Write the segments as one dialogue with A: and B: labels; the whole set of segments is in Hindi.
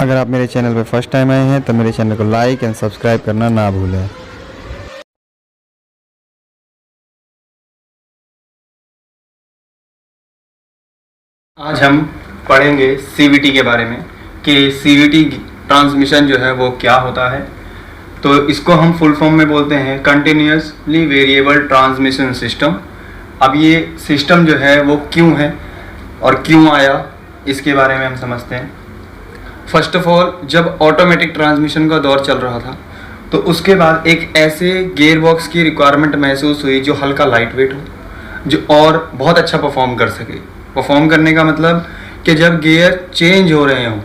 A: अगर आप मेरे चैनल पर फर्स्ट टाइम आए हैं तो मेरे चैनल को लाइक एंड सब्सक्राइब करना ना भूलें।
B: आज हम पढ़ेंगे सीवीटी के बारे में कि सीवीटी ट्रांसमिशन जो है वो क्या होता है। तो इसको हम फुल फॉर्म में बोलते हैं कंटिन्यूसली वेरिएबल ट्रांसमिशन सिस्टम। अब ये सिस्टम जो है वो क्यों है और क्यों आया, इसके बारे में हम समझते हैं। फर्स्ट ऑफ ऑल, जब ऑटोमेटिक ट्रांसमिशन का दौर चल रहा था तो उसके बाद एक ऐसे गियर बॉक्स की रिक्वायरमेंट महसूस हुई जो हल्का लाइट वेट हो, जो और बहुत अच्छा परफॉर्म कर सके। परफॉर्म करने का मतलब कि जब गियर चेंज हो रहे हों,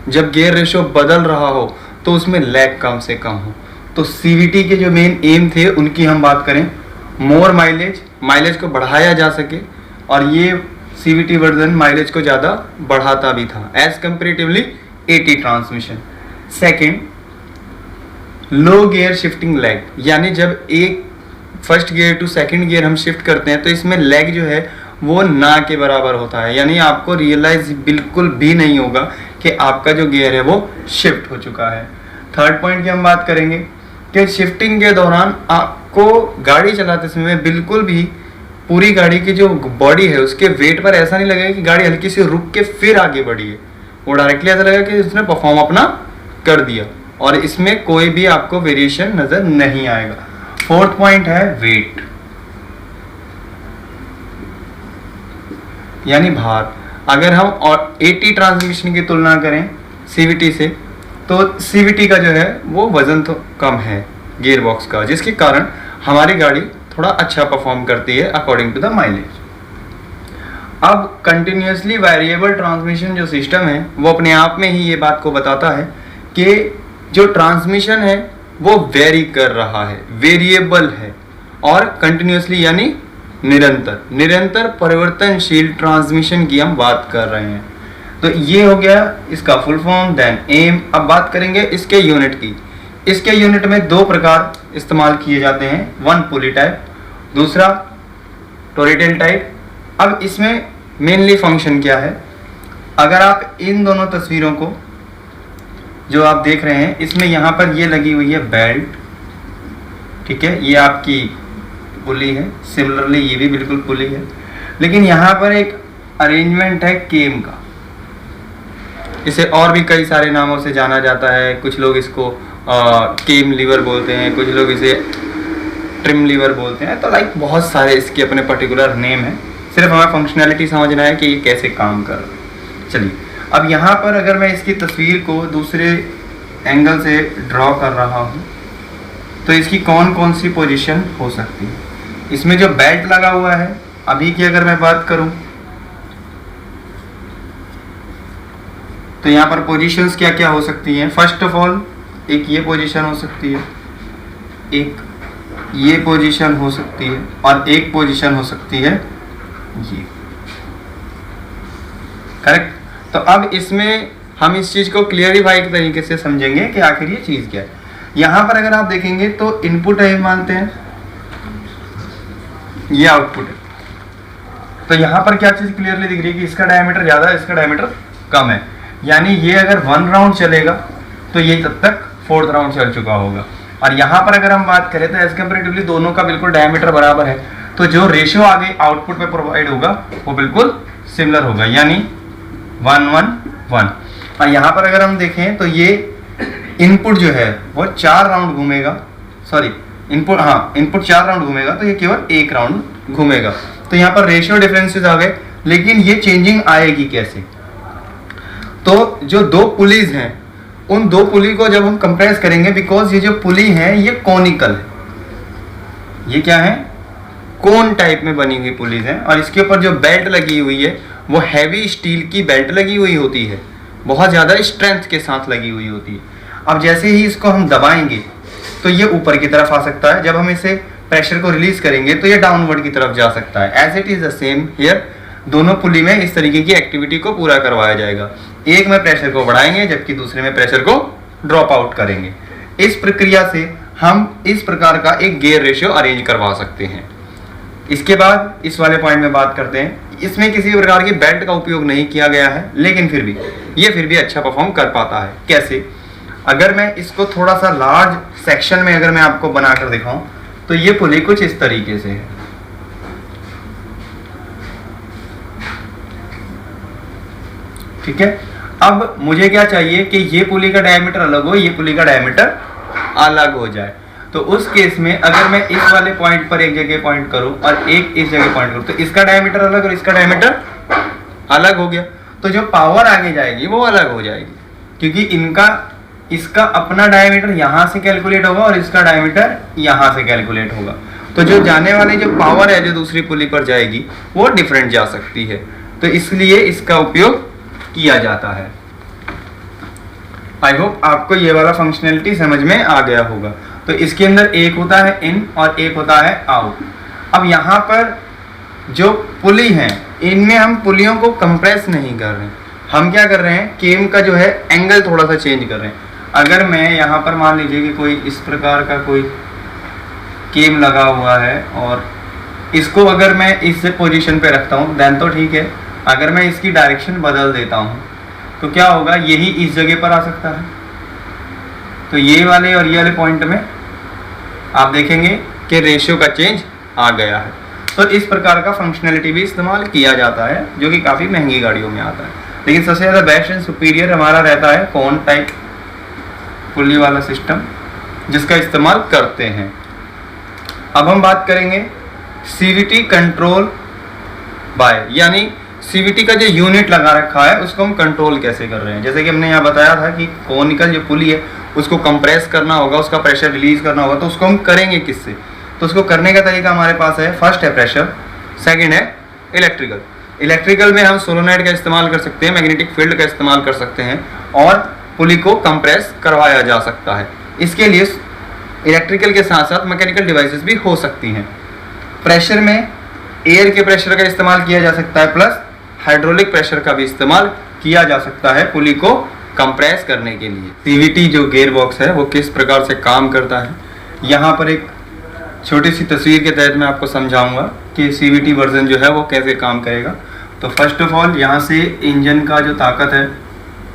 B: जब गियर रेशो बदल रहा हो तो उसमें लैग कम से कम हो। तो सीवीटी के जो मेन एम थे उनकी हम बात करें, मोर माइलेज को बढ़ाया जा सके, और ये सीवीटी वर्जन माइलेज को ज़्यादा बढ़ाता भी था as comparatively AT transmission. Second, low gear shifting lag, यानी जब एक first gear to second gear हम शिफ्ट करते हैं तो इसमें लैग जो है वो ना के बराबर होता है, यानी आपको रियलाइज बिल्कुल भी नहीं होगा कि आपका जो गियर है वो शिफ्ट हो चुका है। थर्ड पॉइंट की हम बात करेंगे कि शिफ्टिंग के दौरान आपको गाड़ी चलाते समय बिल्कुल भी पूरी गाड़ी की जो बॉडी है उसके वेट पर ऐसा नहीं लगेगा कि गाड़ी हल्की सी रुक के फिर आगे बढ़ी है। वो डायरेक्टली ऐसा लगेगा कि उसने परफॉर्म अपना कर दिया और इसमें कोई भी आपको वेरिएशन नजर नहीं आएगा। फोर्थ पॉइंट है वेट, यानी भार। अगर हम और एटी ट्रांसमिशन की तुलना करें सीवीटी से तो सीवीटी का जो है वो वजन तो कम है गियर बॉक्स का, जिसके कारण हमारी गाड़ी थोड़ा अच्छा परफॉर्म करती है अकॉर्डिंग टू द माइलेज। अब कंटिन्यूसली वेरिएबल ट्रांसमिशन जो सिस्टम है वो अपने आप में ही ये बात को बताता है कि जो ट्रांसमिशन है वो वेरी कर रहा है, वेरिएबल है, और कंटिन्यूसली यानी निरंतर परिवर्तनशील ट्रांसमिशन की हम बात कर रहे हैं। तो ये हो गया इसका फुल फॉर्म, देन एम। अब बात करेंगे इसके यूनिट की। इसके यूनिट में दो प्रकार इस्तेमाल किए जाते हैं, वन पुली टाइप, दूसरा टोरिटेल टाइप। अब इसमें मेनली फंक्शन क्या है, अगर आप इन दोनों तस्वीरों को जो आप देख रहे हैं, इसमें यहाँ पर ये लगी हुई है बेल्ट, ठीक है, ये आपकी पुली है, सिमिलरली ये भी बिल्कुल पुली है, लेकिन यहाँ पर एक अरेंजमेंट है केम का। इसे और भी कई सारे नामों से जाना जाता है, कुछ लोग इसको केम लीवर बोलते हैं, कुछ लोग इसे ट्रिम लीवर बोलते हैं, तो लाइक बहुत सारे इसके अपने पर्टिकुलर नेम है। सिर्फ हमें फंक्शनैलिटी समझना है कि ये कैसे काम कर रहा है। चलिए, अब यहाँ पर अगर मैं इसकी तस्वीर को दूसरे एंगल से ड्रॉ कर रहा हूँ तो इसकी कौन कौन सी पोजीशन हो सकती है। इसमें जो बेल्ट लगा हुआ है अभी की अगर मैं बात करूँ तो यहाँ पर पोजीशंस क्या क्या हो सकती हैं। फर्स्ट ऑफ ऑल, एक ये पोजीशन हो सकती है, एक ये पोजीशन हो सकती है, और एक पोजीशन हो सकती है ये, करेक्ट। तो अब इसमें हम इस चीज को क्लियरिफाई के तरीके से समझेंगे कि आखिर ये चीज क्या है। यहां पर अगर आप देखेंगे तो इनपुट है मानते हैं, ये आउटपुट है। तो यहां पर क्या चीज क्लियरली दिख रही है कि इसका डायमीटर ज्यादा है, इसका डायमीटर कम है, यानी ये अगर 1 राउंड चलेगा तो ये तब तक 4th राउंड चल चुका होगा। और यहाँ पर अगर हम बात करें तो एज कंपेरेटिवली दोनों का बिल्कुल डायमीटर बराबर है, तो जो रेशियो आगे आउटपुट पे प्रोवाइड होगा वो बिल्कुल सिमिलर होगा, यानी 1 1 1। और यहाँ पर अगर हम देखें तो ये इनपुट जो है वो 4 राउंड घूमेगा, सॉरी इनपुट 4 राउंड घूमेगा, तो ये केवल 1 राउंड घूमेगा। तो यहाँ पर रेशियो डिफरेंसेस आ गए, लेकिन ये चेंजिंग आएगी कैसे। तो जो दो पुलीज हैं उन दो पुली को जब हम कंपेयर करेंगे, बिकॉज ये जो पुली है ये कॉनिकल है, ये क्या है, कोन टाइप में बनी हुई पुलीज है, और इसके ऊपर जो बेल्ट लगी हुई है वो हैवी स्टील की बेल्ट लगी हुई होती है, बहुत ज़्यादा स्ट्रेंथ के साथ लगी हुई होती है। अब जैसे ही इसको हम दबाएंगे तो ये ऊपर की तरफ आ सकता है, जब हम इसे प्रेशर को रिलीज करेंगे तो ये डाउनवर्ड की तरफ जा सकता है। As it is the same here, दोनों पुली में इस तरीके की एक्टिविटी को पूरा करवाया जाएगा। एक में प्रेशर को बढ़ाएंगे जबकि दूसरे में प्रेशर को ड्रॉप आउट करेंगे। इस प्रक्रिया से हम इस प्रकार का एक गियर रेशियो अरेंज करवा सकते हैं। इसके बाद इस वाले पॉइंट में बात करते हैं इसमें किसी प्रकार की बेल्ट का उपयोग नहीं किया गया है, लेकिन फिर भी अच्छा परफॉर्म कर पाता है। कैसे? अगर मैं इसको थोड़ा सा लार्ज सेक्शन में अगर मैं आपको बनाकर दिखाऊं तो ये पुली कुछ इस तरीके से है। ठीक है, अब मुझे क्या चाहिए कि ये पुली का डायमीटर अलग हो, ये पुली का डायमीटर अलग हो जाए। तो उस केस में अगर मैं इस वाले पॉइंट पर एक जगह पॉइंट करूं और एक इस जगह पॉइंट करूं तो इसका डायमीटर अलग और इसका डायमीटर अलग हो गया, तो जो पावर आगे जाएगी वो अलग हो जाएगी, क्योंकि इसका अपना डायमीटर यहां से कैलकुलेट होगा और इसका डायमीटर यहां से कैलकुलेट होगा। तो जो जाने वाली जो पावर है जो दूसरी पुली पर जाएगी वो डिफरेंट जा सकती है, तो इसलिए इसका उपयोग किया जाता है। आई होप आपको ये वाला फंक्शनैलिटी समझ में आ गया होगा। तो इसके अंदर एक होता है इन और एक होता है आउट। अब यहाँ पर जो पुली हैं इनमें हम पुलियों को कंप्रेस नहीं कर रहे हैं, हम क्या कर रहे हैं, केम का जो है एंगल थोड़ा सा चेंज कर रहे हैं। अगर मैं यहाँ पर मान लीजिए कि कोई इस प्रकार का कोई केम लगा हुआ है और इसको अगर मैं इस पोजीशन पे रखता हूँ देन तो ठीक है। अगर मैं इसकी डायरेक्शन बदल देता हूँ तो क्या होगा, यही इस जगह पर आ सकता है। तो ये वाले और ये वाले पॉइंट में आप देखेंगे कि रेशियो का चेंज आ गया है। तो इस प्रकार का फंक्शनैलिटी भी इस्तेमाल किया जाता है जो कि काफ़ी महंगी गाड़ियों में आता है, लेकिन सबसे ज़्यादा बेस्ट एंड सुपीरियर हमारा रहता है कोन टाइप पुली वाला सिस्टम, जिसका इस्तेमाल करते हैं। अब हम बात करेंगे सीवीटी कंट्रोल बाय, यानी सीवीटी का जो यूनिट लगा रखा है उसको हम कंट्रोल कैसे कर रहे हैं। जैसे कि हमने यहाँ बताया था कि कोनिकल जो पुली है उसको कंप्रेस करना होगा, उसका प्रेशर रिलीज करना होगा, तो उसको हम करेंगे किससे? तो उसको करने का तरीका हमारे पास है, फर्स्ट है प्रेशर, सेकंड है इलेक्ट्रिकल। इलेक्ट्रिकल में हम सोलोनाइड का इस्तेमाल कर सकते हैं, मैग्नेटिक फील्ड का इस्तेमाल कर सकते हैं और पुली को कंप्रेस करवाया जा सकता है। इसके लिए इलेक्ट्रिकल के साथ साथ मैकेनिकल डिवाइसेस भी हो सकती हैं। प्रेशर में एयर के प्रेशर का इस्तेमाल किया जा सकता है, प्लस हाइड्रोलिक प्रेशर का भी इस्तेमाल किया जा सकता है पुली को कंप्रेस करने के लिए। सीवीटी जो गियर बॉक्स है वो किस प्रकार से काम करता है, यहाँ पर एक छोटी सी तस्वीर के तहत मैं आपको समझाऊंगा कि सीवीटी वर्जन जो है वो कैसे काम करेगा। तो फर्स्ट ऑफ ऑल यहाँ से इंजन का जो ताकत है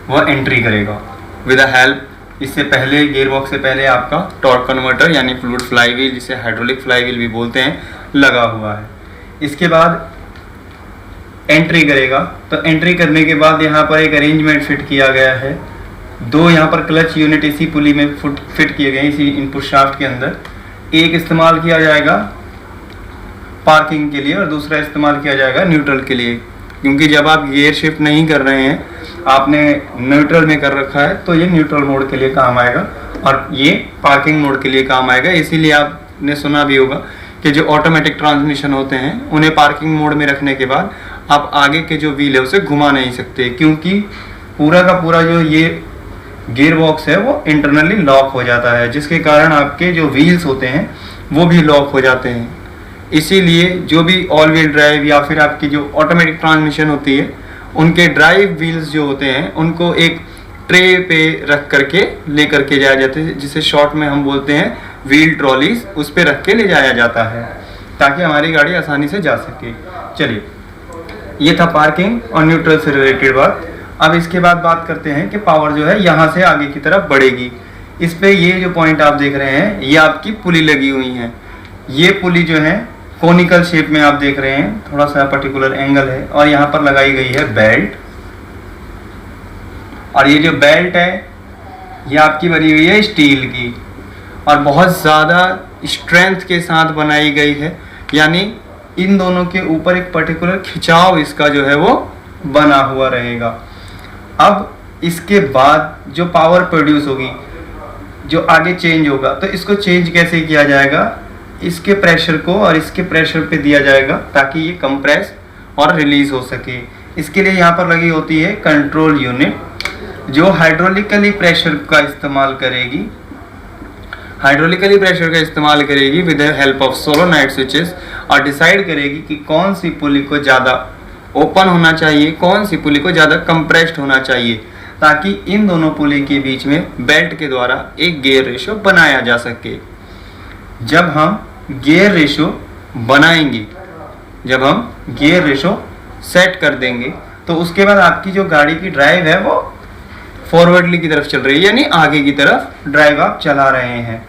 B: वह एंट्री करेगा विद हेल्प, इससे पहले गियर बॉक्स से पहले आपका टॉर्क कन्वर्टर यानी फ्लूइड फ्लाईव्हील, जिसे हाइड्रोलिक फ्लाईव्हील भी बोलते हैं, लगा हुआ है। इसके बाद एंट्री करेगा, तो एंट्री करने के बाद यहाँ पर एक अरेंजमेंट फिट किया गया है। दो यहाँ पर क्लच यूनिट इसी पुली में फिट किए गए, इसी इनपुट शाफ्ट के अंदर। एक इस्तेमाल किया जाएगा पार्किंग के लिए और दूसरा इस्तेमाल किया जाएगा न्यूट्रल के लिए, क्योंकि जब आप गियर शिफ्ट नहीं कर रहे हैं, आपने न्यूट्रल में कर रखा है, तो ये न्यूट्रल मोड के लिए काम आएगा और ये पार्किंग मोड के लिए काम आएगा। इसीलिए आपने सुना भी होगा कि जो ऑटोमेटिक ट्रांसमिशन होते हैं उन्हें पार्किंग मोड में रखने के बाद आप आगे के जो व्हील है उसे घुमा नहीं सकते, क्योंकि पूरा का पूरा जो ये गियर बॉक्स है वो इंटरनली लॉक हो जाता है, जिसके कारण आपके जो व्हील्स होते हैं वो भी लॉक हो जाते हैं। इसीलिए जो भी ऑल व्हील ड्राइव या फिर आपकी जो ऑटोमेटिक ट्रांसमिशन होती है उनके ड्राइव व्हील्स जो होते हैं उनको एक ट्रे पे रख करके ले करके जाया जाता है, जिसे शॉर्ट में हम बोलते हैं व्हील ट्रॉलीज, उस पे रख के ले जाया जाता है ताकि हमारी गाड़ी आसानी से जा सके। चलिए, ये था पार्किंग और न्यूट्रल से रिलेटेड बात। अब इसके बाद बात करते हैं कि पावर जो है यहाँ से आगे की तरफ बढ़ेगी। इस पे ये जो पॉइंट आप देख रहे हैं ये आपकी पुली लगी हुई है। ये पुली जो है कोनिकल शेप में आप देख रहे हैं, थोड़ा सा पर्टिकुलर एंगल है, और यहाँ पर लगाई गई है बेल्ट। और ये जो बेल्ट है ये आपकी बनी हुई है स्टील की और बहुत ज़्यादा स्ट्रेंथ के साथ बनाई गई है, यानी इन दोनों के ऊपर एक पर्टिकुलर खिंचाव इसका जो है वो बना हुआ रहेगा। अब इसके बाद जो पावर प्रोड्यूस होगी, जो आगे चेंज होगा, तो इसको चेंज कैसे किया जाएगा? इसके प्रेशर को और इसके प्रेशर पे दिया जाएगा ताकि ये कंप्रेस और रिलीज हो सके। इसके लिए यहाँ पर लगी होती है कंट्रोल यूनिट, जो हाइड्रोलिकली प्रेशर का इस्तेमाल करेगी, हाइड्रोलिकली प्रेशर का इस्तेमाल करेगी with the help of solenoid switches, और डिसाइड करेगी कि कौन सी पुली को ज़्यादा ओपन होना चाहिए, कौन सी पुली को ज़्यादा कंप्रेस्ड होना चाहिए, ताकि इन दोनों पुली के बीच में बेल्ट के द्वारा एक गियर रेशो बनाया जा सके। जब हम गियर रेशो बनाएंगे, जब हम गियर रेशो सेट कर देंगे तो उसके बाद आपकी जो गाड़ी की ड्राइव है वो फॉरवर्डली की तरफ चल रही है, यानी आगे की तरफ ड्राइव आप चला रहे हैं।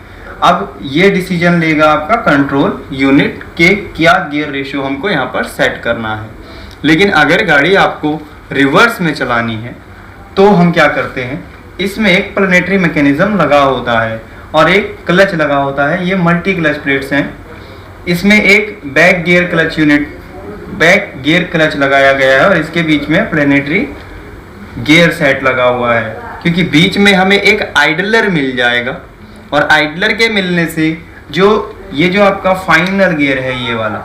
B: अब ये डिसीजन लेगा आपका कंट्रोल यूनिट के क्या गियर रेशियो हमको यहाँ पर सेट करना है। लेकिन अगर गाड़ी आपको रिवर्स में चलानी है तो हम क्या करते हैं, इसमें एक प्लानेटरी मैकेनिज्म लगा होता है और एक क्लच लगा होता है। ये मल्टी क्लच प्लेट्स हैं। इसमें एक back gear clutch unit, back gear clutch लगाया गया है और इसके बीच में प्लानेटरी गियर सेट लगा हुआ है, क्योंकि बीच में हमें एक आइडलर मिल जाएगा और आइडलर के मिलने से ये जो आपका फाइनल गियर है, ये वाला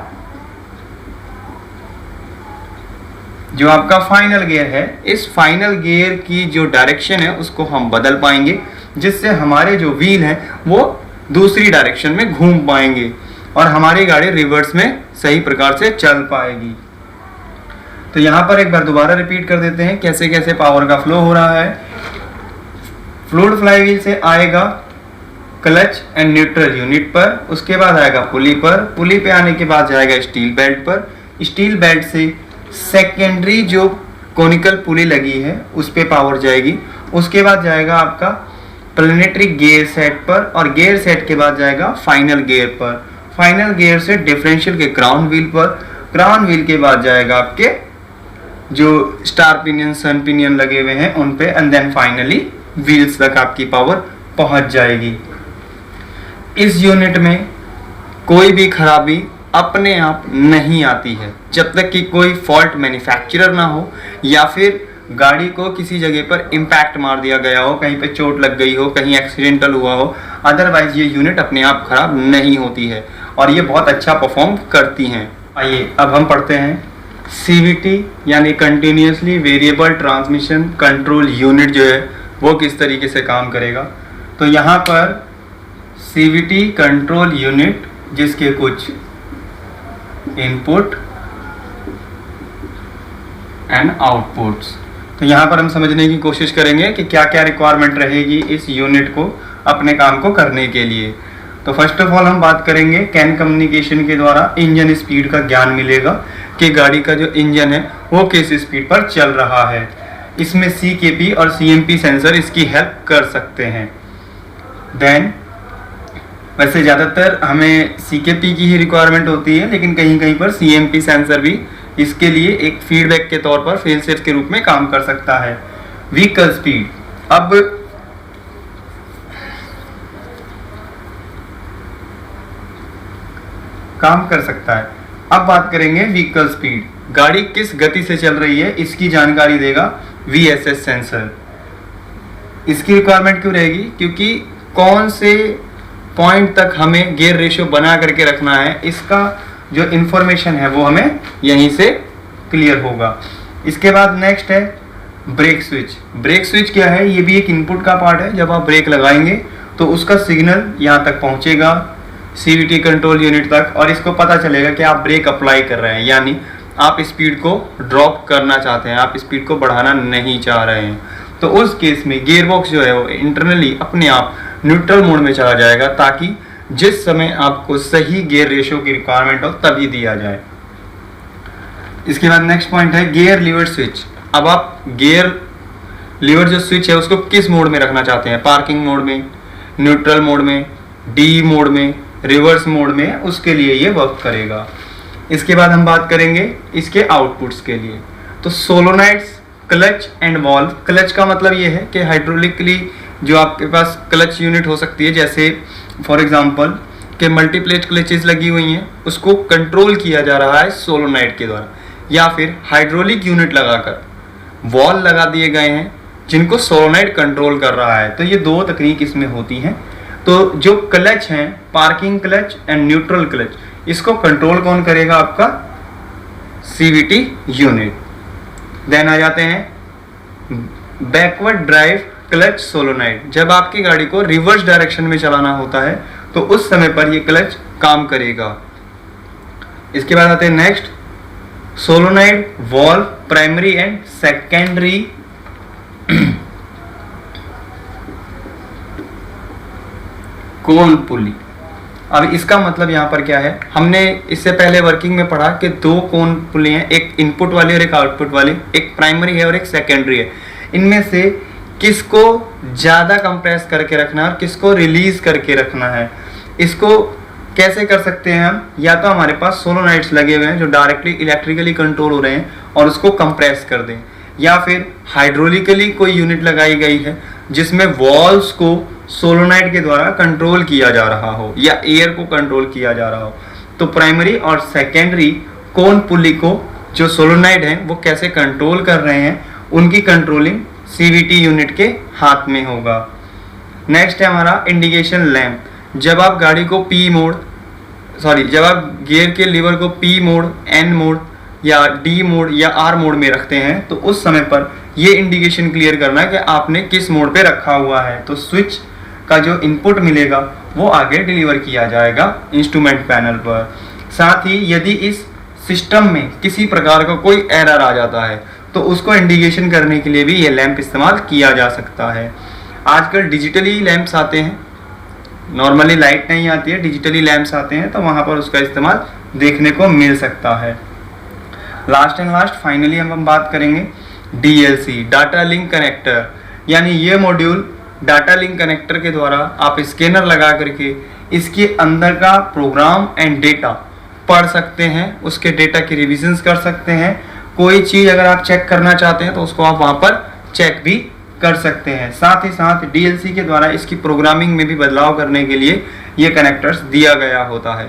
B: जो आपका फाइनल गियर है, इस फाइनल गियर की जो डायरेक्शन है उसको हम बदल पाएंगे, जिससे हमारे जो व्हील है वो दूसरी डायरेक्शन में घूम पाएंगे और हमारी गाड़ी रिवर्स में सही प्रकार से चल पाएगी। तो यहाँ पर एक बार दोबारा रिपीट कर देते हैं कैसे कैसे पावर का फ्लो हो रहा है। फ्लूइड फ्लाईव्हील से आएगा क्लच एंड न्यूट्रल यूनिट पर, उसके बाद आएगा पुली पर, पुली पे आने के बाद जाएगा स्टील बेल्ट पर, स्टील बेल्ट से सेकेंडरी जो कोनिकल पुली लगी है उस पे पावर जाएगी, उसके बाद जाएगा आपका प्लानेटरी गियर सेट पर और गियर सेट के बाद जाएगा फाइनल गियर पर, फाइनल गियर से डिफरेंशियल के क्राउन व्हील पर, क्राउन व्हील के बाद जाएगा आपके जो स्टार पिनियन सन पिनियन लगे हुए हैं उन पे, एंड देन फाइनली व्हील्स तक आपकी पावर पहुंच जाएगी। इस यूनिट में कोई भी खराबी अपने आप नहीं आती है जब तक कि कोई फॉल्ट मैन्युफैक्चरर ना हो या फिर गाड़ी को किसी जगह पर इम्पैक्ट मार दिया गया हो, कहीं पे चोट लग गई हो, कहीं एक्सीडेंटल हुआ हो। अदरवाइज ये यूनिट अपने आप खराब नहीं होती है और ये बहुत अच्छा परफॉर्म करती हैं। आइए अब हम पढ़ते हैं CVT यानी continuously variable transmission control unit जो है वो किस तरीके से काम करेगा। तो यहाँ पर CVT कंट्रोल यूनिट जिसके कुछ इनपुट एंड आउटपुट्स, तो यहाँ पर हम समझने की कोशिश करेंगे कि क्या क्या रिक्वायरमेंट रहेगी इस यूनिट को अपने काम को करने के लिए। तो फर्स्ट ऑफ ऑल हम बात करेंगे कैन कम्युनिकेशन के द्वारा इंजन स्पीड का ज्ञान मिलेगा कि गाड़ी का जो इंजन है वो किस स्पीड पर चल रहा है। इसमें CKP और CMP सेंसर इसकी हेल्प कर सकते हैं। देन वैसे ज़्यादातर हमें CKP की ही रिक्वायरमेंट होती है, लेकिन कहीं कहीं पर CMP सेंसर भी इसके लिए एक फीडबैक के तौर पर फेल सेफ के रूप में काम कर सकता है। व्हीकल स्पीड अब काम कर सकता है। अब बात करेंगे व्हीकल स्पीड, गाड़ी किस गति से चल रही है इसकी जानकारी देगा VSS सेंसर। इसकी रिक्वायरमेंट क्यों रहेगी, क्योंकि कौन से पॉइंट तक हमें गियर रेशियो बना करके रखना है इसका जो इंफॉर्मेशन है वो हमें यहीं से क्लियर होगा। इसके बाद नेक्स्ट है ब्रेक स्विच। ब्रेक स्विच क्या है, ये भी एक इनपुट का पार्ट है। जब आप ब्रेक लगाएंगे तो उसका सिग्नल यहाँ तक पहुँचेगा CVT कंट्रोल यूनिट तक और इसको पता चलेगा कि आप ब्रेक अप्लाई कर रहे हैं, यानी आप स्पीड को ड्रॉप करना चाहते हैं, आप स्पीड को बढ़ाना नहीं चाह रहे हैं। तो उस केस में गियर बॉक्स जो है वो इंटरनली अपने आप न्यूट्रल मोड में चला जाएगा ताकि जिस समय आपको सही गियर रेशियो की रिक्वायरमेंट हो तभी दिया जाए। इसके बाद नेक्स्ट पॉइंट है गियर लीवर स्विच। अब आप गियर लीवर जो स्विच है उसको किस मोड में रखना चाहते हैं, पार्किंग मोड में, न्यूट्रल मोड में, D मोड में, रिवर्स मोड में, उसके लिए ये वर्क करेगा। इसके बाद हम बात करेंगे इसके आउटपुट्स के लिए। तो सोलोनाइड्स, क्लच एंड वॉल्व। क्लच का मतलब ये है कि हाइड्रोलिकली जो आपके पास क्लच यूनिट हो सकती है, जैसे फॉर एग्जांपल के मल्टीप्लेट क्लचेस लगी हुई हैं, उसको कंट्रोल किया जा रहा है सोलोनाइड के द्वारा, या फिर हाइड्रोलिक यूनिट लगाकर वॉल लगा दिए गए हैं जिनको सोलोनाइड कंट्रोल कर रहा है। तो ये दो तकनीक इसमें होती हैं। तो जो क्लच हैं, parking clutch and neutral clutch, इसको कंट्रोल कौन करेगा, आपका CVT यूनिट। देन आ जाते हैं बैकवर्ड ड्राइव क्लच सोलोनाइड। जब आपकी गाड़ी को रिवर्स डायरेक्शन में चलाना होता है तो उस समय पर ये क्लच काम करेगा। इसके बाद आते हैं next solenoid valve primary and secondary cone pulley. अब इसका मतलब यहाँ पर क्या है, हमने इससे पहले वर्किंग में पढ़ा कि दो कोन पुली हैं, एक इनपुट वाली और एक आउटपुट वाली, एक प्राइमरी है और एक सेकेंडरी है। इनमें से किसको ज़्यादा कंप्रेस करके रखना है और किसको रिलीज करके रखना है, इसको कैसे कर सकते हैं हम। या तो हमारे पास सोलोनाइड्स लगे हुए हैं जो डायरेक्टली इलेक्ट्रिकली कंट्रोल हो रहे हैं और उसको कंप्रेस कर दें, या फिर हाइड्रोलिकली कोई यूनिट लगाई गई है जिसमें वॉल्व्स को सोलोनाइड के द्वारा कंट्रोल किया जा रहा हो या एयर को कंट्रोल किया जा रहा हो। तो प्राइमरी और सेकेंडरी कोन पुली को जो सोलोनाइड है वो कैसे कंट्रोल कर रहे हैं, उनकी कंट्रोलिंग सीवीटी यूनिट के हाथ में होगा। नेक्स्ट है हमारा इंडिकेशन लैंप। जब आप गाड़ी को जब आप गियर के लीवर को पी मोड, एन मोड या डी मोड या आर मोड में रखते हैं तो उस समय पर ये इंडिकेशन क्लियर करना है कि आपने किस मोड पे रखा हुआ है। तो स्विच का जो इनपुट मिलेगा वो आगे डिलीवर किया जाएगा इंस्ट्रूमेंट पैनल पर। साथ ही यदि इस सिस्टम में किसी प्रकार का कोई एरर आ जाता है तो उसको इंडिकेशन करने के लिए भी ये लैंप इस्तेमाल किया जा सकता है। आजकल डिजिटली लैंप्स आते हैं, नॉर्मली लाइट नहीं आती है, डिजिटली लैंप्स आते हैं, तो वहाँ पर उसका इस्तेमाल देखने को मिल सकता है। लास्ट एंड लास्ट फाइनली हम बात करेंगे डीएलसी, डाटा लिंक कनेक्टर। यानी ये मॉड्यूल डाटा लिंक कनेक्टर के द्वारा आप स्कैनर लगा करके इसके अंदर का प्रोग्राम एंड डेटा पढ़ सकते हैं, उसके डेटा की रिविजन्स कर सकते हैं। कोई चीज़ अगर आप चेक करना चाहते हैं तो उसको आप वहाँ पर चेक भी कर सकते हैं। साथ ही साथ डीएलसी के द्वारा इसकी प्रोग्रामिंग में भी बदलाव करने के लिए ये कनेक्टर्स दिया गया होता है।